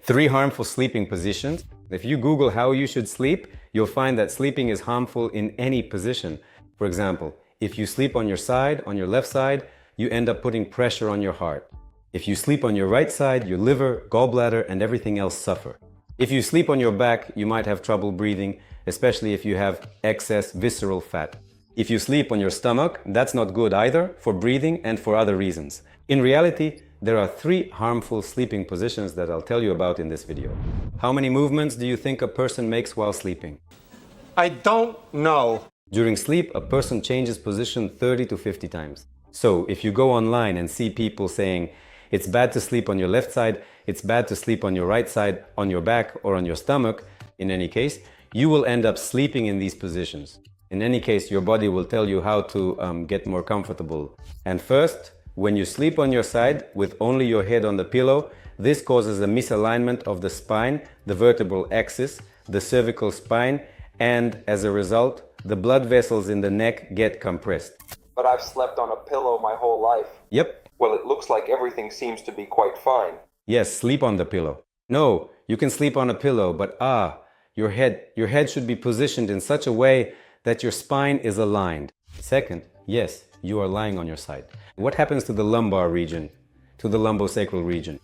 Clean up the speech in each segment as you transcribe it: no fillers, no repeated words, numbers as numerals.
3 harmful sleeping positions. If you Google how you should sleep, you'll find that sleeping is harmful in any position. For example, if you sleep on your side, on your left side, you end up putting pressure on your heart. If you sleep on your right side, your liver, gallbladder, and everything else suffer. If you sleep on your back, you might have trouble breathing, especially if you have excess visceral fat. If you sleep on your stomach, that's not good either for breathing and for other reasons. In reality, there are 3 harmful sleeping positions that I'll tell you about in this video. How many movements do you think a person makes while sleeping? I don't know. During sleep, a person changes position 30 to 50 times. So if you go online and see people saying, it's bad to sleep on your left side, it's bad to sleep on your right side, on your back, or on your stomach, in any case, you will end up sleeping in these positions. In any case, your body will tell you how to get more comfortable. And first, when you sleep on your side with only your head on the pillow, this causes a misalignment of the spine, the vertebral axis, the cervical spine, and as a result, the blood vessels in the neck get compressed. But I've slept on a pillow my whole life. Yep. Well, it looks like everything seems to be quite fine. Yes, sleep on the pillow. No, you can sleep on a pillow, but your head should be positioned in such a way that your spine is aligned. Second, yes, you are lying on your side. What happens to the lumbar region, to the lumbosacral region?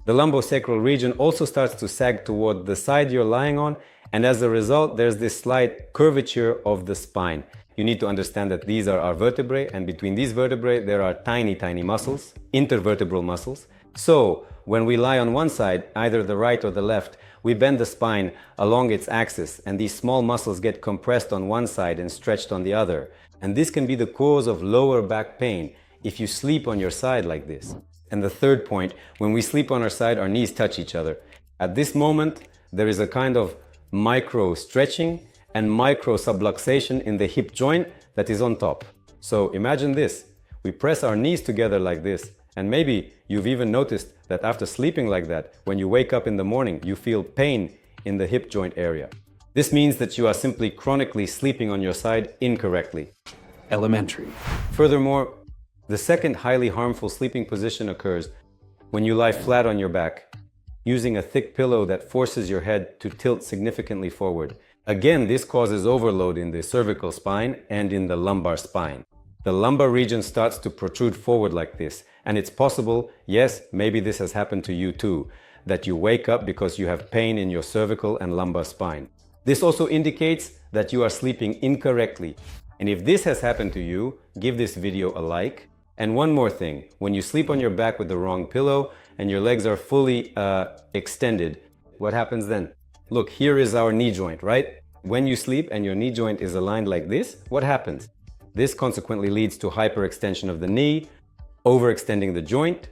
The lumbosacral region also starts to sag toward the side you're lying on, and as a result, there's this slight curvature of the spine. You need to understand that these are our vertebrae, and between these vertebrae, there are tiny, tiny muscles, intervertebral muscles. So, when we lie on one side, either the right or the left, we bend the spine along its axis, and these small muscles get compressed on one side and stretched on the other. And this can be the cause of lower back pain if you sleep on your side like this. And the third point, when we sleep on our side, our knees touch each other. At this moment, there is a kind of micro stretching and micro subluxation in the hip joint that is on top. So imagine this, we press our knees together like this, and maybe you've even noticed that after sleeping like that, when you wake up in the morning, you feel pain in the hip joint area. This means that you are simply chronically sleeping on your side incorrectly. Elementary. Furthermore, the second highly harmful sleeping position occurs when you lie flat on your back, using a thick pillow that forces your head to tilt significantly forward. Again, this causes overload in the cervical spine and in the lumbar spine. The lumbar region starts to protrude forward like this, and it's possible, yes, maybe this has happened to you too, that you wake up because you have pain in your cervical and lumbar spine. This also indicates that you are sleeping incorrectly. And if this has happened to you, give this video a like. And one more thing, when you sleep on your back with the wrong pillow and your legs are fully extended, what happens then? Look, here is our knee joint, right? When you sleep and your knee joint is aligned like this, what happens? This consequently leads to hyperextension of the knee, overextending the joint,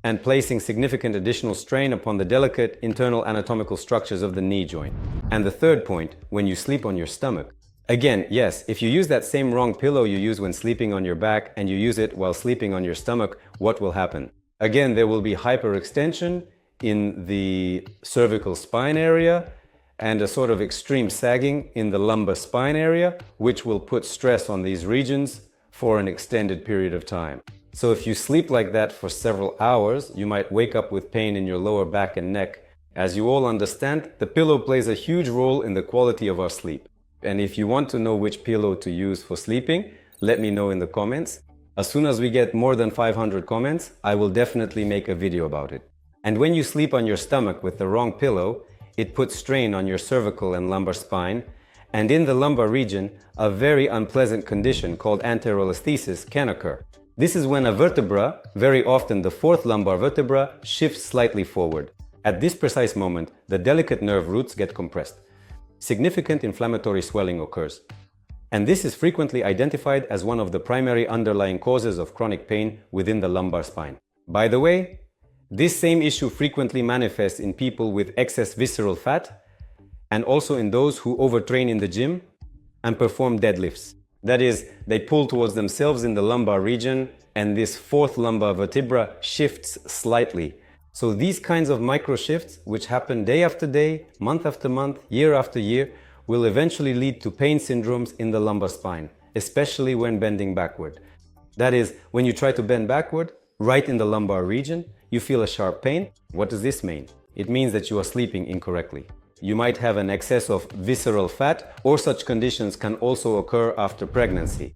and placing significant additional strain upon the delicate internal anatomical structures of the knee joint. And the third point, when you sleep on your stomach. Again, yes, if you use that same wrong pillow you use when sleeping on your back and you use it while sleeping on your stomach, what will happen? Again, there will be hyperextension in the cervical spine area and a sort of extreme sagging in the lumbar spine area, which will put stress on these regions for an extended period of time. So if you sleep like that for several hours, you might wake up with pain in your lower back and neck. As you all understand, the pillow plays a huge role in the quality of our sleep. And if you want to know which pillow to use for sleeping, let me know in the comments. As soon as we get more than 500 comments, I will definitely make a video about it. And when you sleep on your stomach with the wrong pillow, it puts strain on your cervical and lumbar spine, and in the lumbar region, a very unpleasant condition called anterolisthesis can occur. This is when a vertebra, very often the 4th lumbar vertebra, shifts slightly forward. At this precise moment, the delicate nerve roots get compressed. Significant inflammatory swelling occurs. And this is frequently identified as one of the primary underlying causes of chronic pain within the lumbar spine. By the way, this same issue frequently manifests in people with excess visceral fat and also in those who overtrain in the gym and perform deadlifts. That is, they pull towards themselves in the lumbar region and this 4th lumbar vertebra shifts slightly. So these kinds of micro shifts, which happen day after day, month after month, year after year, will eventually lead to pain syndromes in the lumbar spine, especially when bending backward. That is, when you try to bend backward, right in the lumbar region, you feel a sharp pain. What does this mean? it means that you are sleeping incorrectly. You might have an excess of visceral fat, or such conditions can also occur after pregnancy.